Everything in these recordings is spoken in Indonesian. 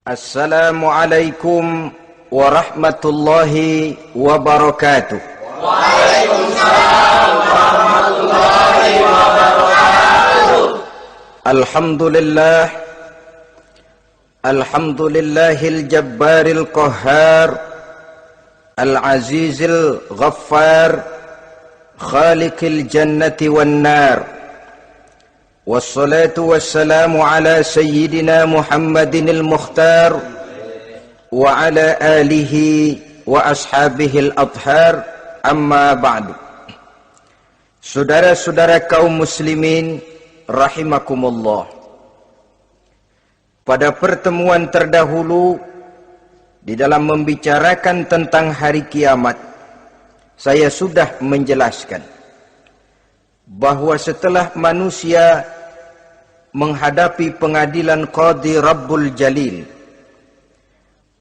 Assalamualaikum warahmatullahi wabarakatuh. Waalaikumsalam warahmatullahi wabarakatuh. Alhamdulillahil jabbaril qahhar, al-azizil ghaffar, khaliqil jannati wan nar. Wassalatu wassalamu ala sayyidina Muhammadinil Mukhtar wa ala alihi wa ashabihil adhar, amma ba'du. Saudara-saudara kaum muslimin rahimakumullah. Pada pertemuan terdahulu di dalam membicarakan tentang hari kiamat, saya sudah menjelaskan bahwa setelah manusia menghadapi pengadilan Qadhi Rabbul Jalil,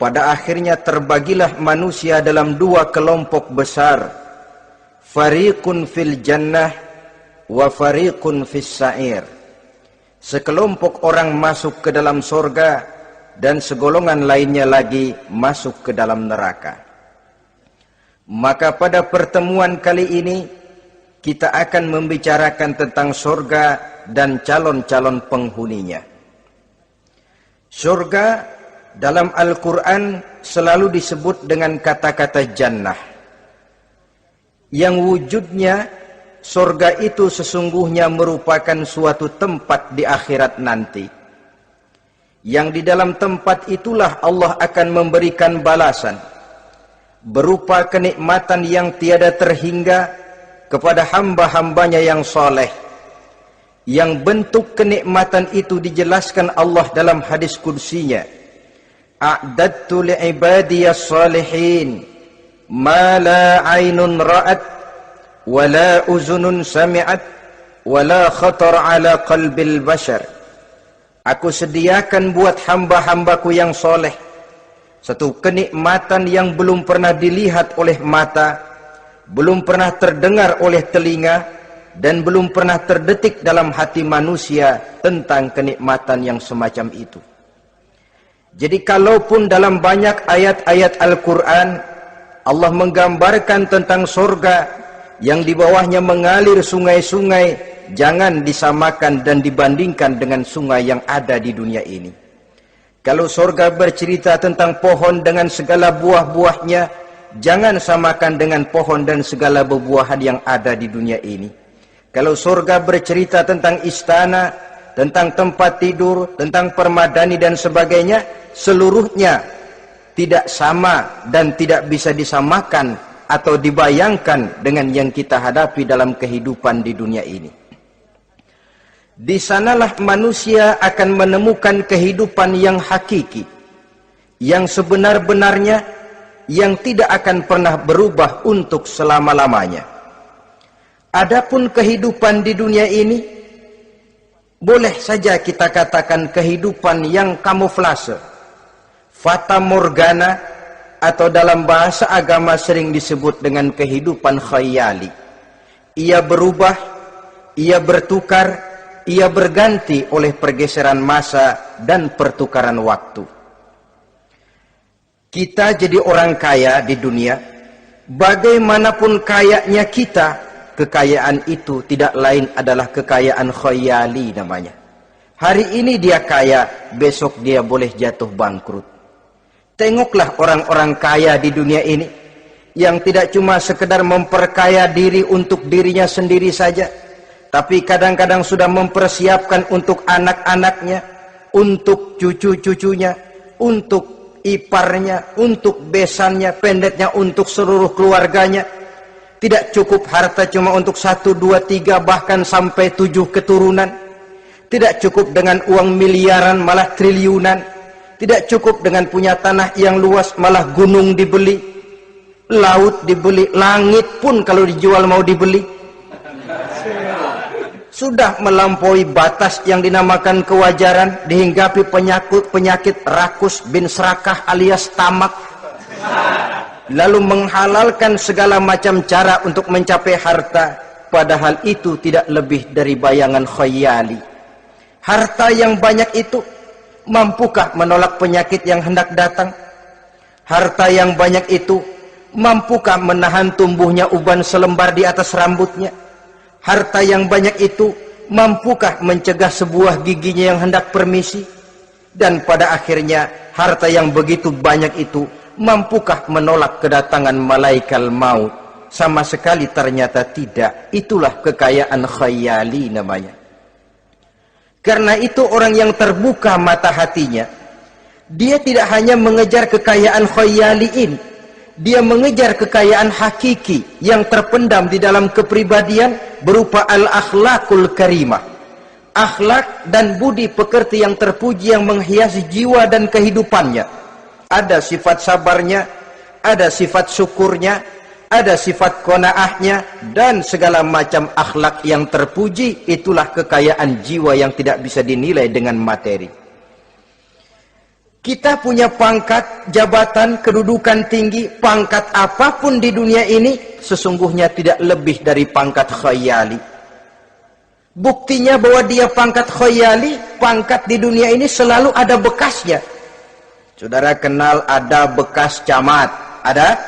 pada akhirnya terbagilah manusia dalam dua kelompok besar, fariqun fil jannah wa fariqun fis sa'ir. Sekelompok orang masuk ke dalam surga dan segolongan lainnya lagi masuk ke dalam neraka. Maka pada pertemuan kali ini kita akan membicarakan tentang surga dan calon-calon penghuninya. Surga dalam Al-Quran selalu disebut dengan kata-kata jannah, yang wujudnya surga itu sesungguhnya merupakan suatu tempat di akhirat nanti, yang di dalam tempat itulah Allah akan memberikan balasan berupa kenikmatan yang tiada terhingga kepada hamba-hambanya yang soleh, yang bentuk kenikmatan itu dijelaskan Allah dalam hadis qudsinya, a'dadtu li'ibadiyas salihin ma la aynun ra'at wa la uzunun sami'at wa la khatar ala qalbil bashar. Aku sediakan buat hamba-hambaku yang soleh satu kenikmatan yang belum pernah dilihat oleh mata, belum pernah terdengar oleh telinga, dan belum pernah terdetik dalam hati manusia tentang kenikmatan yang semacam itu. Jadi kalaupun dalam banyak ayat-ayat Al-Quran Allah menggambarkan tentang surga yang di bawahnya mengalir sungai-sungai, jangan disamakan dan dibandingkan dengan sungai yang ada di dunia ini. Kalau surga bercerita tentang pohon dengan segala buah-buahnya, jangan samakan dengan pohon dan segala buah-buahan yang ada di dunia ini. Kalau surga bercerita tentang istana, tentang tempat tidur, tentang permadani dan sebagainya, seluruhnya tidak sama dan tidak bisa disamakan atau dibayangkan dengan yang kita hadapi dalam kehidupan di dunia ini. Di sanalah manusia akan menemukan kehidupan yang hakiki, yang sebenar-benarnya, yang tidak akan pernah berubah untuk selama-lamanya. Adapun kehidupan di dunia ini, boleh saja kita katakan kehidupan yang kamuflase, fata morgana, atau dalam bahasa agama sering disebut dengan kehidupan khayali. Ia berubah, ia bertukar, ia berganti oleh pergeseran masa dan pertukaran waktu. Kita jadi orang kaya di dunia, bagaimanapun kayanya kita, kekayaan itu tidak lain adalah kekayaan khayali namanya. Hari ini dia kaya, besok dia boleh jatuh bangkrut. Tengoklah orang-orang kaya di dunia ini, yang tidak cuma sekedar memperkaya diri untuk dirinya sendiri saja, tapi kadang-kadang sudah mempersiapkan untuk anak-anaknya, untuk cucu-cucunya, untuk iparnya, untuk besannya, pendeknya untuk seluruh keluarganya. Tidak cukup harta cuma untuk 1, 2, 3, bahkan sampai 7 keturunan. Tidak cukup dengan uang miliaran, malah triliunan. Tidak cukup dengan punya tanah yang luas, malah gunung dibeli, laut dibeli, langit pun kalau dijual mau dibeli. Sudah melampaui batas yang dinamakan kewajaran, dihinggapi penyakit rakus bin serakah alias tamak. Lalu menghalalkan segala macam cara untuk mencapai harta, padahal itu tidak lebih dari bayangan khayali. Harta yang banyak itu mampukah menolak penyakit yang hendak datang? Harta yang banyak itu mampukah menahan tumbuhnya uban selembar di atas rambutnya? Harta yang banyak itu mampukah mencegah sebuah giginya yang hendak permisi? Dan pada akhirnya harta yang begitu banyak itu mampukah menolak kedatangan malaikat maut? Sama sekali ternyata tidak. Itulah kekayaan khayali namanya. Karena itu orang yang terbuka mata hatinya, dia tidak hanya mengejar kekayaan khayali ini, dia mengejar kekayaan hakiki yang terpendam di dalam kepribadian berupa al-akhlaqul karimah. Akhlak dan budi pekerti yang terpuji yang menghiasi jiwa dan kehidupannya. Ada sifat sabarnya, ada sifat syukurnya, ada sifat qanaahnya, dan segala macam akhlak yang terpuji. Itulah kekayaan jiwa yang tidak bisa dinilai dengan materi. Kita punya pangkat, jabatan, kedudukan tinggi, pangkat apapun di dunia ini sesungguhnya tidak lebih dari pangkat khayali. Buktinya bahwa dia pangkat khayali, pangkat di dunia ini selalu ada bekasnya. Saudara kenal ada bekas camat? Ada?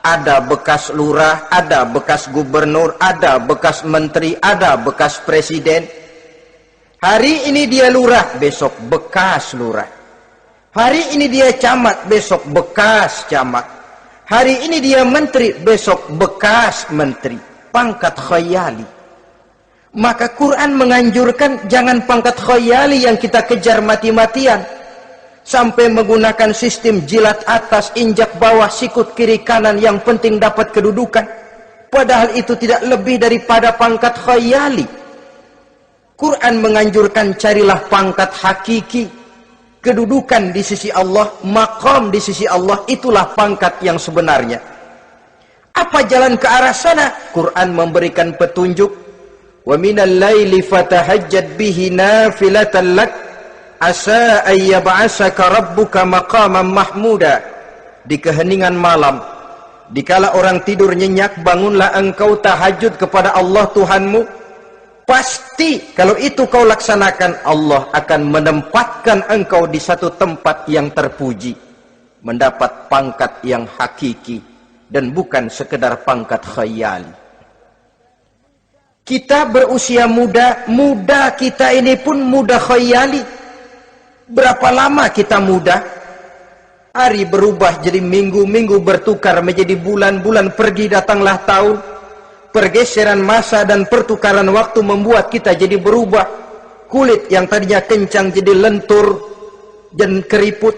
Ada bekas lurah, ada bekas gubernur, ada bekas menteri, ada bekas presiden. Hari ini dia lurah, besok bekas lurah. Hari ini dia camat, besok bekas camat. Hari ini dia menteri, besok bekas menteri. Pangkat khayali. Maka Quran menganjurkan jangan pangkat khayali yang kita kejar mati-matian. Sampai menggunakan sistem jilat atas, injak bawah, sikut kiri kanan, yang penting dapat kedudukan. Padahal itu tidak lebih daripada pangkat khayali. Quran menganjurkan carilah pangkat hakiki. Kedudukan di sisi Allah, maqam di sisi Allah, itulah pangkat yang sebenarnya. Apa jalan ke arah sana? Quran memberikan petunjuk. Wa minal laili fatahajjad bihi nafilatan lak asa ayyab'asaka rabbuka maqaman mahmuda. Di keheningan malam, dikala orang tidur nyenyak, bangunlah engkau tahajud kepada Allah Tuhanmu. Pasti kalau itu kau laksanakan, Allah akan menempatkan engkau di satu tempat yang terpuji, mendapat pangkat yang hakiki dan bukan sekedar pangkat khayali. Kita berusia muda, muda kita ini pun muda khayali. Berapa lama kita muda? Hari berubah jadi minggu, minggu bertukar menjadi bulan, bulan pergi datanglah tahun. Pergeseran masa dan pertukaran waktu membuat kita jadi berubah. Kulit yang tadinya kencang jadi lentur dan keriput.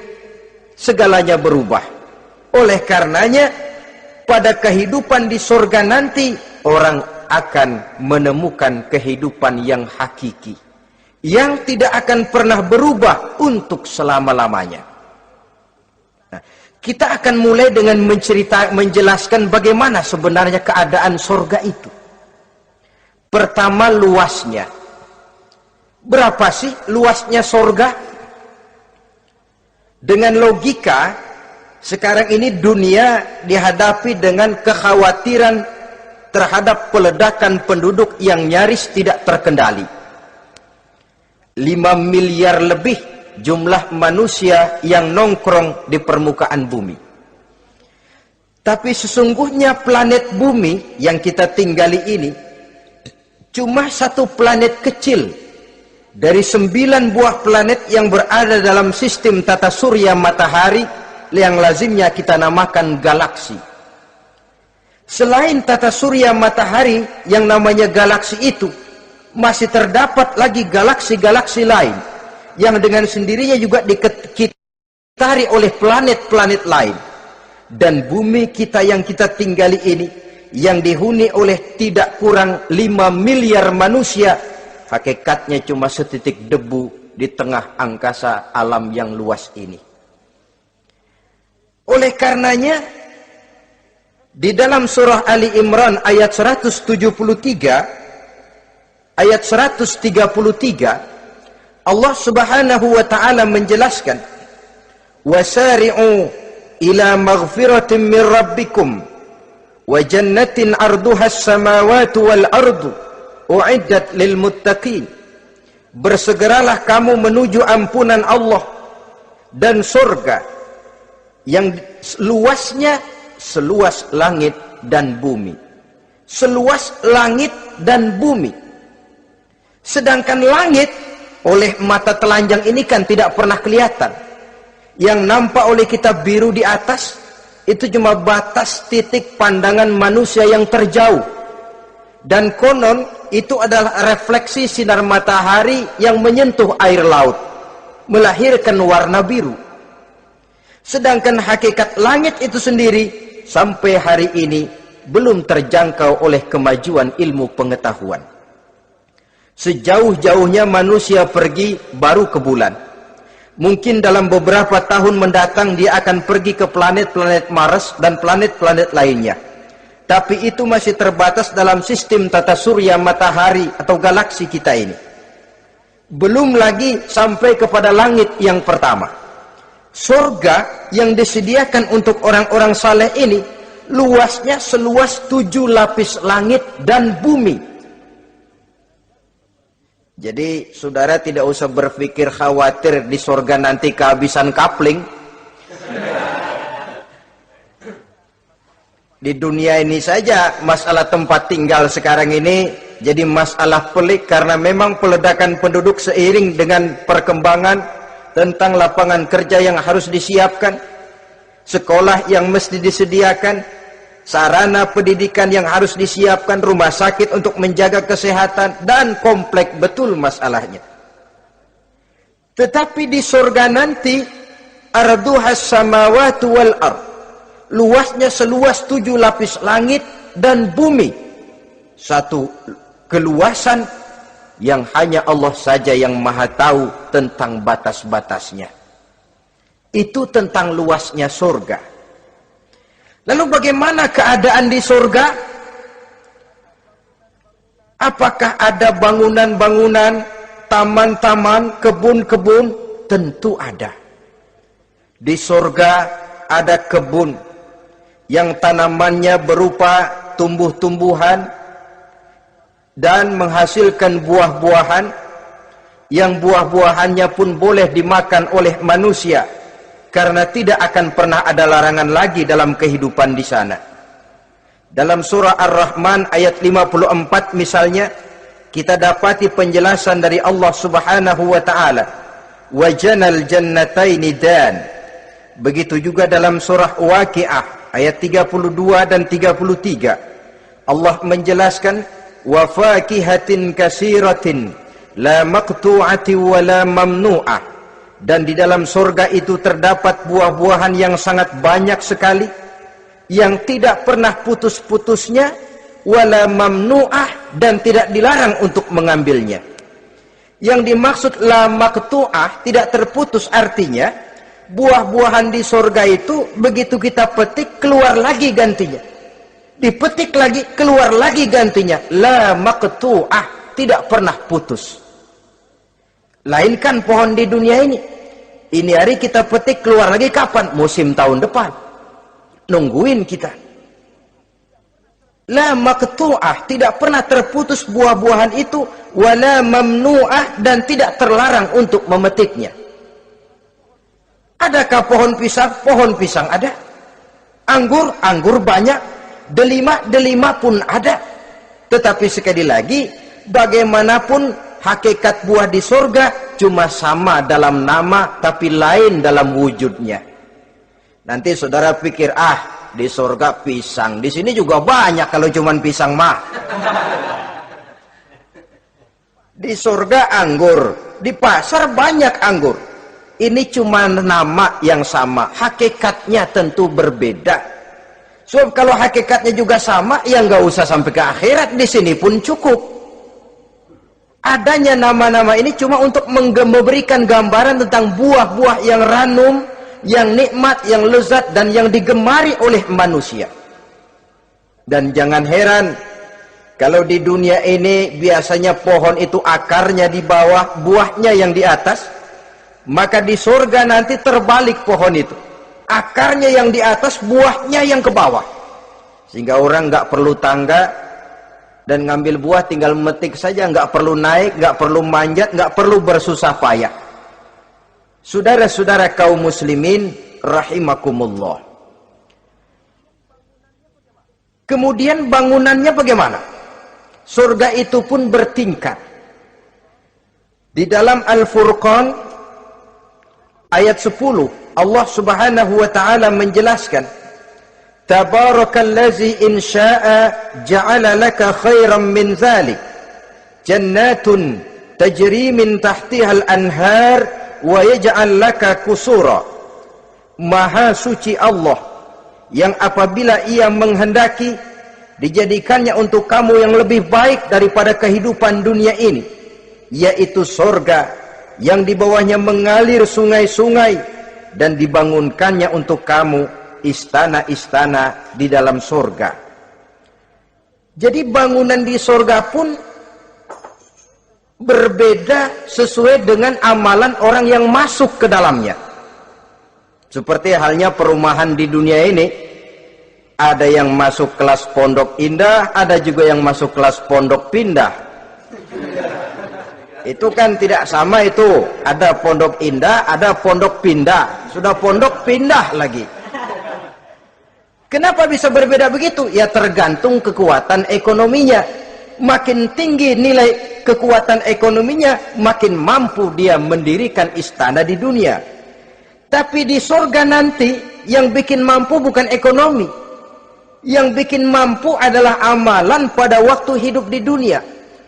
Segalanya berubah. Oleh karenanya, pada kehidupan di surga nanti, orang akan menemukan kehidupan yang hakiki, yang tidak akan pernah berubah untuk selama-lamanya. Nah, kita akan mulai dengan menjelaskan bagaimana sebenarnya keadaan surga itu. Pertama, luasnya. Berapa sih luasnya surga? Dengan logika, sekarang ini dunia dihadapi dengan kekhawatiran terhadap peledakan penduduk yang nyaris tidak terkendali. 5 miliar lebih jumlah manusia yang nongkrong di permukaan bumi. Tapi sesungguhnya planet bumi yang kita tinggali ini cuma satu planet kecil dari 9 buah planet yang berada dalam sistem tata surya matahari yang lazimnya kita namakan galaksi. Selain tata surya matahari yang namanya galaksi itu, masih terdapat lagi galaksi-galaksi lain yang dengan sendirinya juga dikitari oleh planet-planet lain. Dan bumi kita yang kita tinggali ini, yang dihuni oleh tidak kurang 5 miliar manusia, hakikatnya cuma setitik debu di tengah angkasa alam yang luas ini. Oleh karenanya, di dalam surah Ali Imran ayat 173, ayat 133, Allah Subhanahu wa taala menjelaskan, "Wasari'u ila maghfiratin min rabbikum wa jannatin 'arduha as-samawati wal ardu u'iddat lil muttaqin." bersegeralah kamu menuju ampunan Allah dan surga yang luasnya seluas langit dan bumi. Seluas langit dan bumi. Sedangkan langit oleh mata telanjang ini kan tidak pernah kelihatan. Yang nampak oleh kita biru di atas itu cuma batas titik pandangan manusia yang terjauh. Dan konon itu adalah refleksi sinar matahari yang menyentuh air laut, melahirkan warna biru. Sedangkan hakikat langit itu sendiri sampai hari ini belum terjangkau oleh kemajuan ilmu pengetahuan. Sejauh-jauhnya manusia pergi baru ke bulan. Mungkin dalam beberapa tahun mendatang dia akan pergi ke planet-planet Mars dan planet-planet lainnya. Tapi itu masih terbatas dalam sistem tata surya matahari atau galaksi kita ini. Belum lagi sampai kepada langit yang pertama. Surga yang disediakan untuk orang-orang saleh ini luasnya seluas 7 lapis langit dan bumi. Jadi saudara tidak usah berpikir khawatir di surga nanti kehabisan kapling. Di dunia ini saja masalah tempat tinggal sekarang ini jadi masalah pelik karena memang peledakan penduduk seiring dengan perkembangan tentang lapangan kerja yang harus disiapkan, sekolah yang mesti disediakan, sarana pendidikan yang harus disiapkan, rumah sakit untuk menjaga kesehatan, dan kompleks betul masalahnya. Tetapi di surga nanti arduhas samawati wal ard, luasnya seluas 7 lapis langit dan bumi. Satu keluasan yang hanya Allah saja yang maha tahu tentang batas-batasnya. Itu tentang luasnya surga. Lalu bagaimana keadaan di surga? Apakah ada bangunan-bangunan, taman-taman, kebun-kebun? Tentu ada. Di surga ada kebun yang tanamannya berupa tumbuh-tumbuhan dan menghasilkan buah-buahan yang buah-buahannya pun boleh dimakan oleh manusia, karena tidak akan pernah ada larangan lagi dalam kehidupan di sana. Dalam surah Ar-Rahman ayat 54 misalnya, kita dapati penjelasan dari Allah Subhanahu wa taala, "Wajanal jannataini dan." Begitu juga dalam surah Waqiah ayat 32 dan 33. Allah menjelaskan, "Wa fakihatin kasiratin la maqtu'ati wa la mamnu'ah." Dan di dalam surga itu terdapat buah-buahan yang sangat banyak sekali, yang tidak pernah putus-putusnya, wala mamnu'ah, dan tidak dilarang untuk mengambilnya. Yang dimaksud la maqtu'ah, tidak terputus, artinya buah-buahan di surga itu begitu kita petik keluar lagi gantinya, dipetik lagi keluar lagi gantinya. La maqtu'ah, tidak pernah putus. Lainkan pohon di dunia ini. Ini hari kita petik keluar lagi kapan? Musim tahun depan. Nungguin kita. La maqtu'ah, tidak pernah terputus buah-buahan itu, wala mamnu'ah, dan tidak terlarang untuk memetiknya. Adakah pohon pisang? Pohon pisang ada. Anggur? Anggur banyak. Delima pun ada. Tetapi sekali lagi, bagaimanapun hakikat buah di surga cuma sama dalam nama tapi lain dalam wujudnya. Nanti saudara pikir, di surga pisang, di sini juga banyak kalau cuma pisang mah. Di surga anggur, di pasar banyak anggur. Ini cuma nama yang sama, hakikatnya tentu berbeda. Sebab kalau hakikatnya juga sama, ya nggak usah sampai ke akhirat, di sini pun cukup. Adanya nama-nama ini cuma untuk memberikan gambaran tentang buah-buah yang ranum, yang nikmat, yang lezat, dan yang digemari oleh manusia. Dan jangan heran, kalau di dunia ini biasanya pohon itu akarnya di bawah, buahnya yang di atas, maka di surga nanti terbalik pohon itu. Akarnya yang di atas, buahnya yang ke bawah. Sehingga orang nggak perlu tangga, Dan ngambil buah tinggal metik saja, nggak perlu naik, nggak perlu manjat, nggak perlu bersusah payah. Saudara-saudara kaum muslimin rahimakumullah. Kemudian bangunannya bagaimana? Surga itu pun bertingkat. Di dalam Al-Furqan ayat 10 Allah subhanahu wa ta'ala menjelaskan, Tabarakallazi in sya'a ja'ala laka khairan min dhalik jannatun tajri min tahtihal anhar wa yaj'al laka kusura. Maha suci Allah yang apabila ia menghendaki dijadikannya untuk kamu yang lebih baik daripada kehidupan dunia ini, yaitu sorga yang di bawahnya mengalir sungai-sungai, dan dibangunkannya untuk kamu istana-istana di dalam sorga. Jadi bangunan di sorga pun berbeda sesuai dengan amalan orang yang masuk ke dalamnya. Seperti halnya perumahan di dunia ini, ada yang masuk kelas pondok indah, ada juga yang masuk kelas pondok pindah. Itu kan tidak sama itu. Ada pondok indah, ada pondok pindah. Sudah pondok pindah lagi. Kenapa bisa berbeda begitu? Ya tergantung kekuatan ekonominya. Makin tinggi nilai kekuatan ekonominya, makin mampu dia mendirikan istana di dunia. Tapi di surga nanti yang bikin mampu bukan ekonomi. Yang bikin mampu adalah amalan pada waktu hidup di dunia.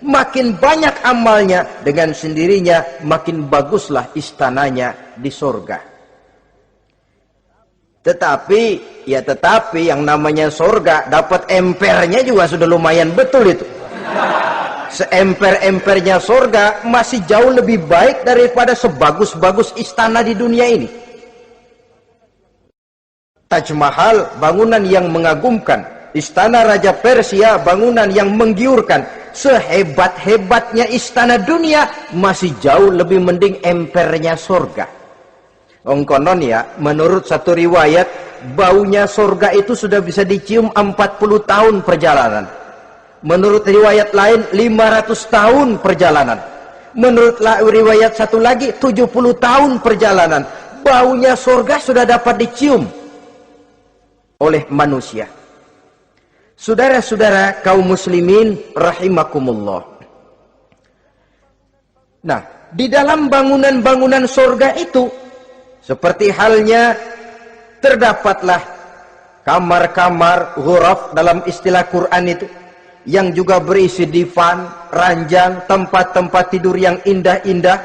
Makin banyak amalnya, dengan sendirinya makin baguslah istananya di surga. Tetapi yang namanya surga dapat empernya juga sudah lumayan betul itu. Seemper-empernya surga masih jauh lebih baik daripada sebagus-bagus istana di dunia ini. Taj Mahal, bangunan yang mengagumkan. Istana Raja Persia, bangunan yang menggiurkan. Sehebat-hebatnya istana dunia, masih jauh lebih mending empernya surga. Konon ya, menurut satu riwayat, baunya surga itu sudah bisa dicium 40 tahun perjalanan. Menurut riwayat lain, 500 tahun perjalanan. Menurut riwayat satu lagi, 70 tahun perjalanan. Baunya surga sudah dapat dicium oleh manusia. Saudara-saudara kaum muslimin rahimakumullah. Nah, di dalam bangunan-bangunan surga itu, seperti halnya terdapatlah kamar-kamar ghuraf dalam istilah Quran itu, yang juga berisi divan, ranjang, tempat-tempat tidur yang indah-indah,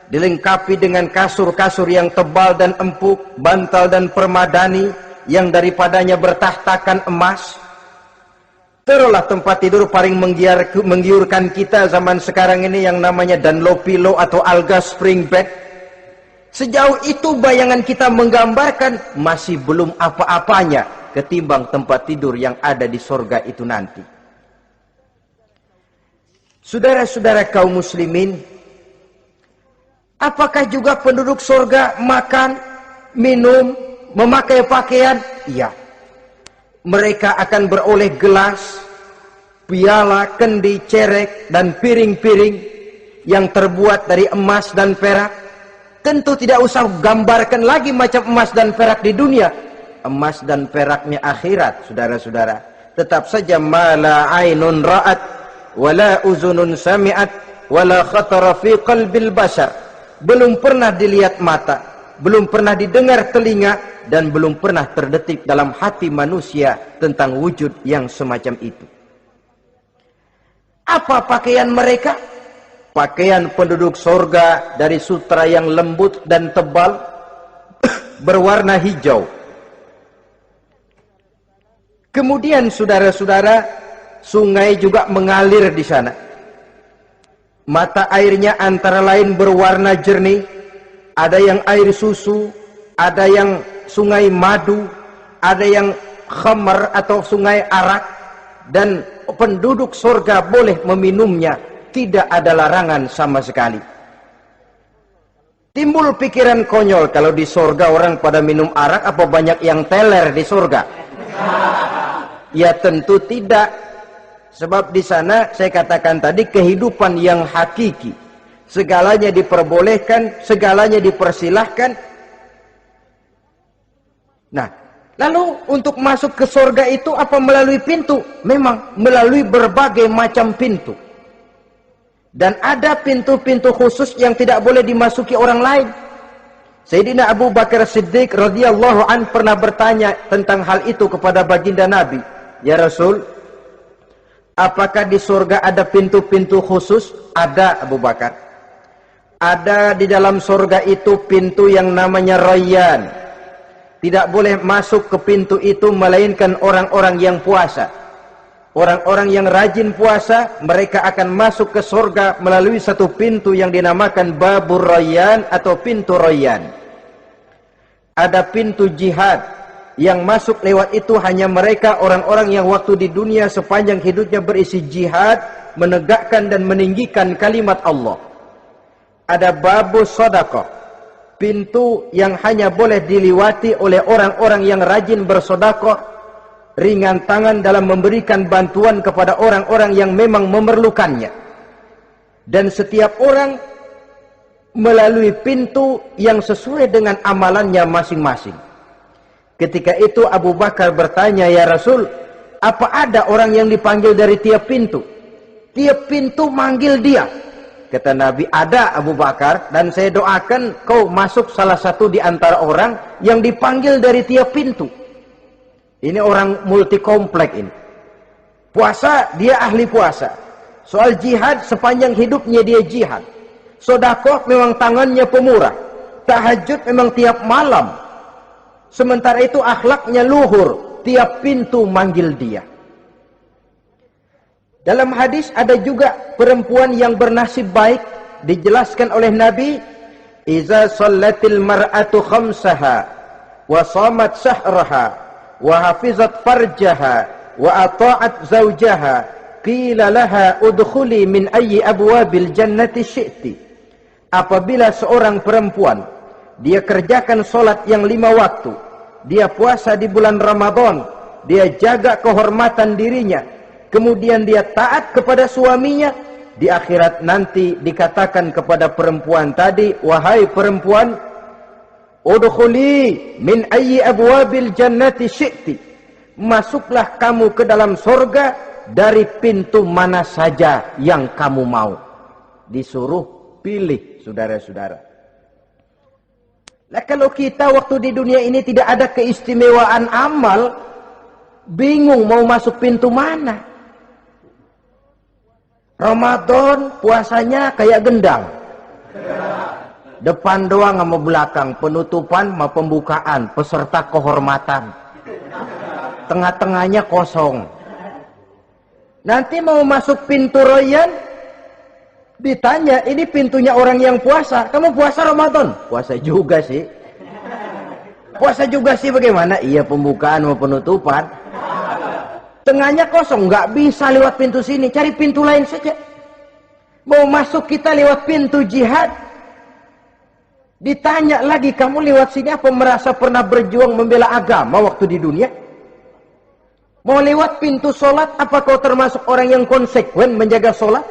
dilengkapi dengan kasur-kasur yang tebal dan empuk, bantal dan permadani yang daripadanya bertahtakan emas. Terulah tempat tidur paling menggiurkan kita zaman sekarang ini yang namanya Dunlopillow atau Alga Spring Bed. Sejauh itu bayangan kita menggambarkan masih belum apa-apanya ketimbang tempat tidur yang ada di surga itu nanti. Saudara-saudara kaum muslimin, apakah juga penduduk surga makan, minum, memakai pakaian? Iya. Mereka akan beroleh gelas, piala, kendi, cerek, dan piring-piring yang terbuat dari emas dan perak. Tentu tidak usah gambarkan lagi macam emas dan perak di dunia. Emas dan peraknya akhirat, saudara-saudara. Tetap saja mala ainun ra'at, wala uzunun sami'at, wala khatara fi qalbil bashar. Belum pernah dilihat mata, belum pernah didengar telinga, dan belum pernah terdetik dalam hati manusia tentang wujud yang semacam itu. Apa pakaian mereka? Pakaian penduduk surga dari sutra yang lembut dan tebal, berwarna hijau. Kemudian saudara-saudara, sungai juga mengalir di sana. Mata airnya antara lain berwarna jernih, ada yang air susu, ada yang sungai madu, ada yang khamar atau sungai arak, dan penduduk surga boleh meminumnya, tidak ada larangan sama sekali. Timbul pikiran konyol, kalau di surga orang pada minum arak, apa banyak yang teler di surga? Ya tentu tidak. Sebab di sana saya katakan tadi kehidupan yang hakiki. Segalanya diperbolehkan, segalanya dipersilahkan. Nah, lalu untuk masuk ke surga itu apa melalui pintu? Memang melalui berbagai macam pintu. Dan ada pintu-pintu khusus yang tidak boleh dimasuki orang lain. Sayyidina Abu Bakar Siddiq radhiyallahu an pernah bertanya tentang hal itu kepada baginda Nabi. Ya Rasul, apakah di surga ada pintu-pintu khusus? Ada, Abu Bakar. Ada di dalam surga itu pintu yang namanya Rayyan. Tidak boleh masuk ke pintu itu melainkan orang-orang yang puasa. Orang-orang yang rajin puasa, mereka akan masuk ke surga melalui satu pintu yang dinamakan Babur Rayyan atau pintu Rayyan. Ada pintu jihad yang masuk lewat itu hanya mereka orang-orang yang waktu di dunia sepanjang hidupnya berisi jihad, menegakkan dan meninggikan kalimat Allah. Ada Babus Sedekah, pintu yang hanya boleh diliwati oleh orang-orang yang rajin bersedekah, ringan tangan dalam memberikan bantuan kepada orang-orang yang memang memerlukannya. Dan setiap orang melalui pintu yang sesuai dengan amalannya masing-masing. Ketika itu Abu Bakar bertanya, ya Rasul, apa ada orang yang dipanggil dari tiap pintu? Tiap pintu manggil dia. Kata Nabi, ada Abu Bakar, dan saya doakan kau masuk salah satu di antara orang yang dipanggil dari tiap pintu. Ini orang multi komplek ini. Puasa, dia ahli puasa. Soal jihad, sepanjang hidupnya dia jihad. Sedekah memang tangannya pemurah. Tahajud memang tiap malam. Sementara itu akhlaknya luhur. Tiap pintu manggil dia. Dalam hadis ada juga perempuan yang bernasib baik. Dijelaskan oleh Nabi, Iza sallatil mar'atu khamsaha wa shamat sahraha wa hafizat farjaha wa ata'at zawjaha qila laha udkhuli min ayyi abwabil jannati syi'ti. Apabila seorang perempuan dia kerjakan solat yang 5 waktu, dia puasa di bulan Ramadan, dia jaga kehormatan dirinya, kemudian dia taat kepada suaminya, di akhirat nanti dikatakan kepada perempuan tadi, wahai perempuan, udkhuli min ayyi abwabil jannati syi'ti. Masuklah kamu ke dalam surga dari pintu mana saja yang kamu mau. Disuruh pilih, saudara-saudara. Nah, kalau kita waktu di dunia ini tidak ada keistimewaan amal, bingung mau masuk pintu mana. Ramadan puasanya kayak gendang. Depan doang sama belakang, penutupan sama pembukaan, peserta kehormatan. Tengah-tengahnya kosong. Nanti mau masuk pintu Rayyan, ditanya, ini pintunya orang yang puasa. Kamu puasa Ramadan? Puasa juga sih. Puasa juga sih bagaimana? Iya, pembukaan mau penutupan. Tengahnya kosong, nggak bisa lewat pintu sini. Cari pintu lain saja. Mau masuk kita lewat pintu jihad. Ditanya lagi, kamu lewat sini apa merasa pernah berjuang membela agama waktu di dunia? Mau lewat pintu sholat, apa kau termasuk orang yang konsekuen menjaga sholat?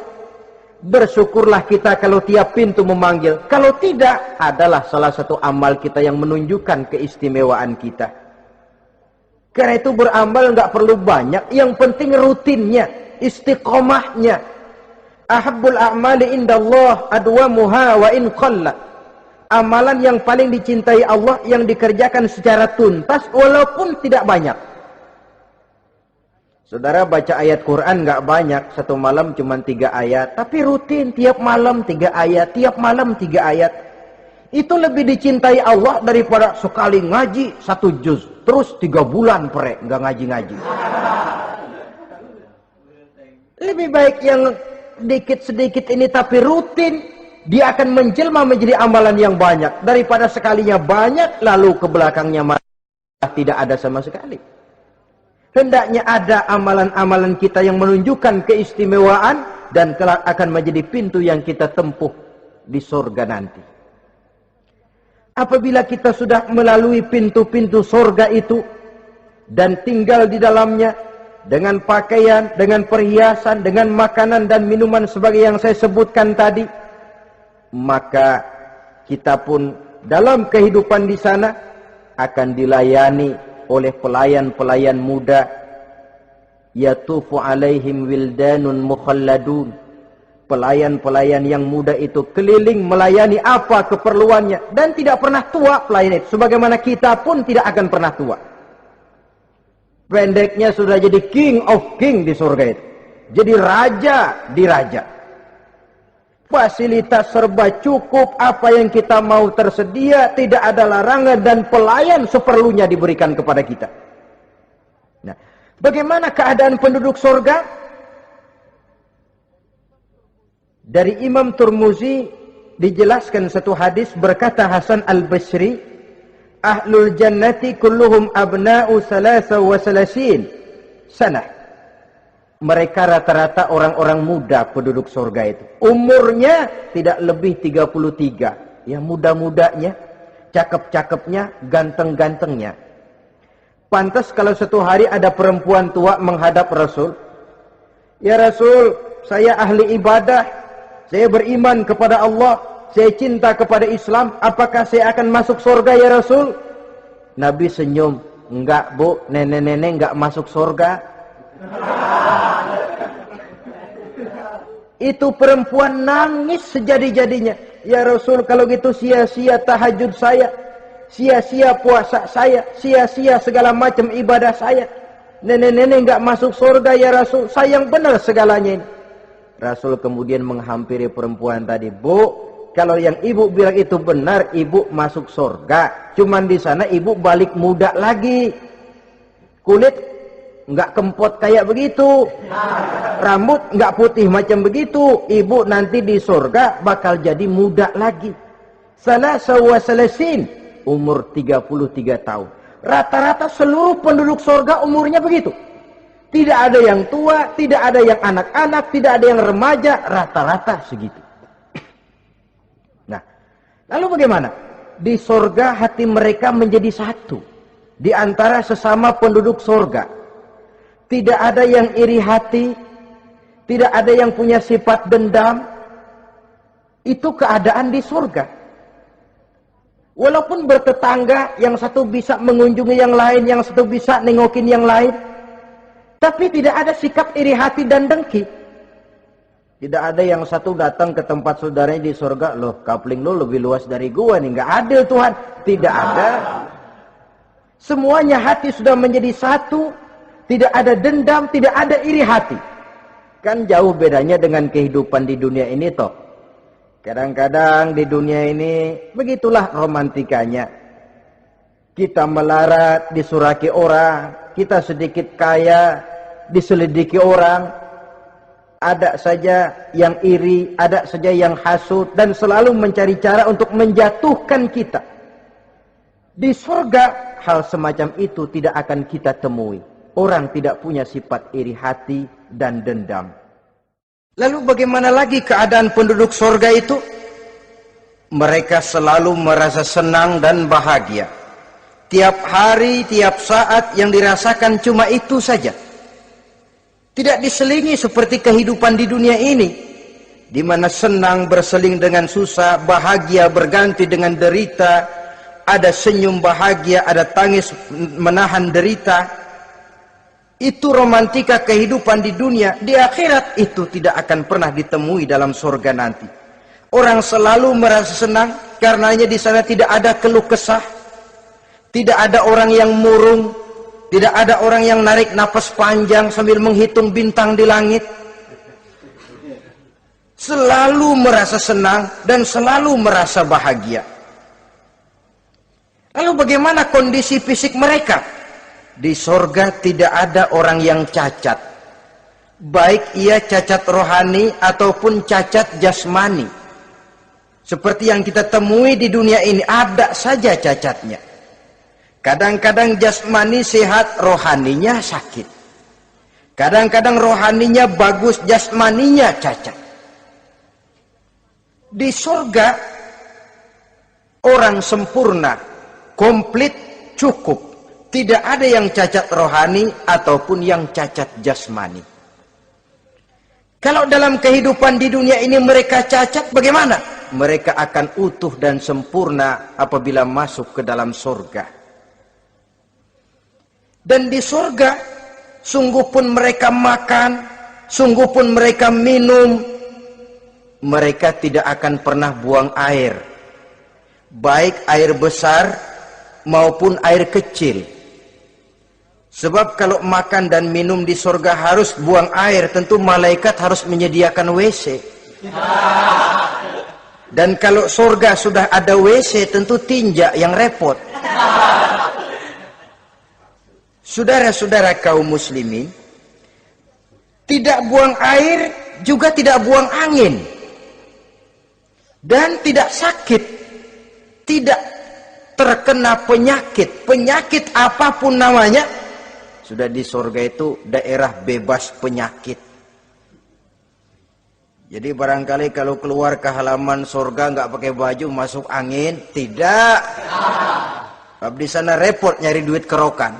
Bersyukurlah kita kalau tiap pintu memanggil. Kalau tidak, adalah salah satu amal kita yang menunjukkan keistimewaan kita. Karena itu beramal nggak perlu banyak, yang penting rutinnya, istiqomahnya. Ahabbul a'mali indallah adwamuha wa in qalla. Amalan yang paling dicintai Allah yang dikerjakan secara tuntas walaupun tidak banyak. Saudara baca ayat Quran nggak banyak, satu malam cuma 3 ayat, tapi rutin tiap malam 3 ayat, tiap malam 3 ayat. Itu lebih dicintai Allah daripada sekali ngaji 1 juz, terus 3 bulan pere nggak ngaji-ngaji. Lebih baik yang sedikit-sedikit ini tapi rutin, dia akan menjelma menjadi amalan yang banyak daripada sekalinya banyak lalu ke belakangnya malah tidak ada sama sekali. Hendaknya ada amalan-amalan kita yang menunjukkan keistimewaan dan kelak akan menjadi pintu yang kita tempuh di surga nanti. Apabila kita sudah melalui pintu-pintu surga itu dan tinggal di dalamnya, dengan pakaian, dengan perhiasan, dengan makanan dan minuman sebagai yang saya sebutkan tadi, maka kita pun dalam kehidupan di sana akan dilayani oleh pelayan-pelayan muda. Yatufu alaihim wildanun mukhalladun. Pelayan-pelayan yang muda itu keliling melayani apa keperluannya dan tidak pernah tua pelayan itu, sebagaimana kita pun tidak akan pernah tua. Pendeknya sudah jadi king of king di surga itu, jadi raja di raja. Fasilitas serba cukup, apa yang kita mau tersedia, tidak ada larangan, dan pelayan seperlunya diberikan kepada kita. Nah, bagaimana keadaan penduduk surga? Dari Imam Turmuzi dijelaskan satu hadis, berkata Hasan al-Basri, ahlul jannati kulluhum abna'u salasa wa salasin sanah. Mereka rata-rata orang-orang muda penduduk surga itu. Umurnya tidak lebih 33. Ya, muda-mudanya, cakep-cakepnya, ganteng-gantengnya. Pantas kalau satu hari ada perempuan tua menghadap Rasul. Ya Rasul, saya ahli ibadah. Saya beriman kepada Allah, saya cinta kepada Islam, apakah saya akan masuk surga ya Rasul? Nabi senyum, enggak bu, nenek-nenek enggak masuk surga. Itu perempuan nangis sejadi-jadinya. Ya Rasul, kalau gitu sia-sia tahajud saya, sia-sia puasa saya, sia-sia segala macam ibadah saya. Nenek-nenek enggak masuk surga ya Rasul, sayang benar segalanya ini. Rasul kemudian menghampiri perempuan tadi. Bu, kalau yang ibu bilang itu benar, ibu masuk surga. Cuman di sana ibu balik muda lagi. Kulit nggak kempot kayak begitu. Rambut nggak putih macam begitu. Ibu nanti di surga bakal jadi muda lagi. Salasa wa salasin, umur 33 tahun. Rata-rata seluruh penduduk surga umurnya begitu. Tidak ada yang tua, tidak ada yang anak-anak, tidak ada yang remaja, rata-rata segitu. Nah, lalu bagaimana? Di surga hati mereka menjadi satu. Di antara sesama penduduk surga. Tidak ada yang iri hati, tidak ada yang punya sifat dendam. Itu keadaan di surga. Walaupun bertetangga, yang satu bisa mengunjungi yang lain, yang satu bisa nengokin yang lain. Tapi tidak ada sikap iri hati dan dengki. Tidak ada yang satu datang ke tempat saudaranya di surga, loh kapling lo lebih luas dari gua nih, nggak adil Tuhan. Tidak ada. Semuanya hati sudah menjadi satu, tidak ada dendam, tidak ada iri hati. Kan jauh bedanya dengan kehidupan di dunia ini toh. Kadang-kadang di dunia ini begitulah romantikanya. Kita melarat, disuraki orang. Kita sedikit kaya, diselidiki orang. Ada saja yang iri, ada saja yang hasut, dan selalu mencari cara untuk menjatuhkan kita. Di surga, hal semacam itu tidak akan kita temui. Orang tidak punya sifat iri hati dan dendam. Lalu bagaimana lagi keadaan penduduk surga itu? Mereka selalu merasa senang dan bahagia. Tiap hari, tiap saat yang dirasakan cuma itu saja. Tidak diselingi seperti kehidupan di dunia ini, di mana senang berseling dengan susah, bahagia berganti dengan derita, ada senyum bahagia, ada tangis menahan derita. Itu romantika kehidupan di dunia. Di akhirat itu tidak akan pernah ditemui dalam surga nanti. Orang selalu merasa senang, karenanya di sana tidak ada keluh kesah. Tidak ada orang yang murung, tidak ada orang yang narik napas panjang sambil menghitung bintang di langit. Selalu merasa senang dan selalu merasa bahagia. Lalu bagaimana kondisi fisik mereka? Di sorga tidak ada orang yang cacat. Baik ia cacat rohani ataupun cacat jasmani. Seperti yang kita temui di dunia ini, ada saja cacatnya. Kadang-kadang jasmani sehat, rohaninya sakit. Kadang-kadang rohaninya bagus, jasmaninya cacat. Di surga, orang sempurna, komplit, cukup. Tidak ada yang cacat rohani ataupun yang cacat jasmani. Kalau dalam kehidupan di dunia ini mereka cacat, bagaimana? Mereka akan utuh dan sempurna apabila masuk ke dalam surga. Dan di surga, sungguh pun mereka makan, sungguh pun mereka minum, mereka tidak akan pernah buang air. Baik air besar maupun air kecil. Sebab kalau makan dan minum di surga harus buang air, tentu malaikat harus menyediakan WC. Dan kalau surga sudah ada WC, tentu tinja yang repot. Saudara-saudara kaum muslimin, tidak buang air juga tidak buang angin. Dan tidak sakit, tidak terkena penyakit. Penyakit apapun namanya, sudah di surga itu daerah bebas penyakit. Jadi barangkali kalau keluar ke halaman surga nggak pakai baju masuk angin, tidak. Sebab di sana repot nyari duit kerokan.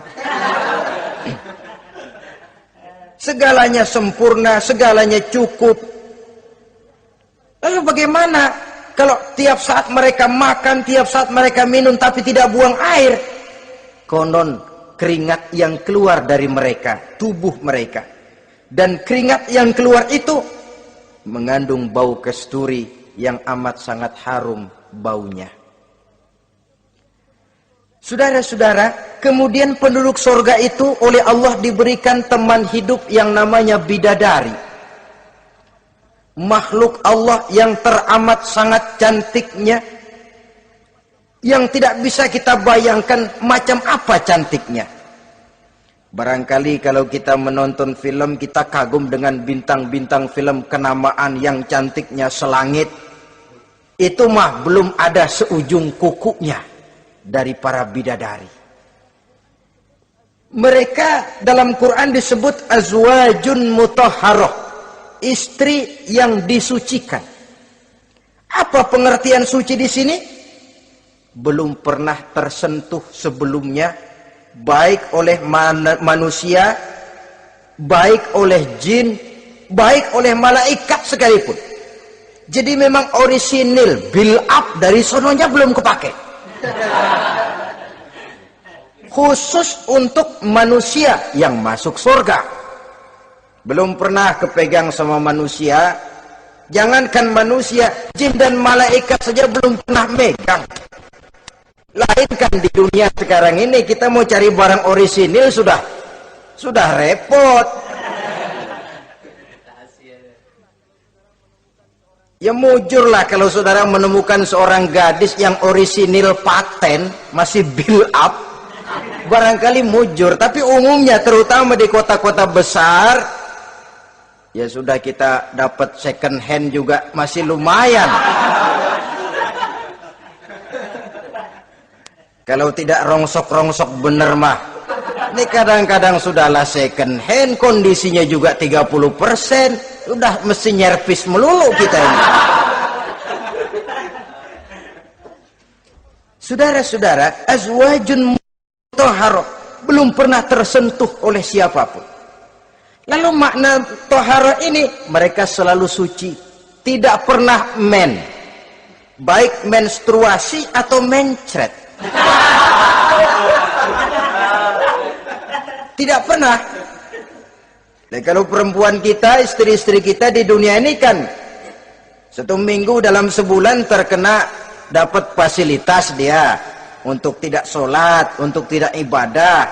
Segalanya sempurna, segalanya cukup. Lalu bagaimana kalau tiap saat mereka makan, tiap saat mereka minum tapi tidak buang air? Konon keringat yang keluar dari mereka, tubuh mereka. Dan keringat yang keluar itu mengandung bau kasturi yang amat sangat harum baunya. Saudara-saudara, kemudian penduduk surga itu oleh Allah diberikan teman hidup yang namanya bidadari. Makhluk Allah yang teramat sangat cantiknya, yang tidak bisa kita bayangkan macam apa cantiknya. Barangkali kalau kita menonton film, kita kagum dengan bintang-bintang film kenamaan yang cantiknya selangit. Itu mah belum ada seujung kukunya dari para bidadari. Mereka dalam Quran disebut azwajun mutahharah, istri yang disucikan. Apa pengertian suci di sini? Belum pernah tersentuh sebelumnya, baik oleh manusia, baik oleh jin, baik oleh malaikat sekalipun. Jadi memang orisinil, build up dari sononya belum kepake. Khusus untuk manusia yang masuk surga. Belum pernah kepegang sama manusia. Jangankan manusia, jin dan malaikat saja belum pernah megang. Lain kan di dunia sekarang ini, kita mau cari barang orisinil sudah repot. Ya mujurlah kalau saudara menemukan seorang gadis yang orisinil paten, masih build up, barangkali mujur. Tapi umumnya terutama di kota-kota besar, ya sudah kita dapat second hand juga masih lumayan. Kalau tidak rongsok-rongsok bener mah, ini kadang-kadang sudahlah second hand, kondisinya juga 30%, udah mesti nyervis melulu kita ini. Saudara-saudara, azwajun mutahharah, belum pernah tersentuh oleh siapapun. Lalu makna tohharah ini, mereka selalu suci, tidak pernah baik menstruasi atau mencret. Tidak pernah. Dan kalau perempuan kita, istri-istri kita di dunia ini kan 1 minggu dalam sebulan terkena dapat fasilitas dia untuk tidak sholat, untuk tidak ibadah,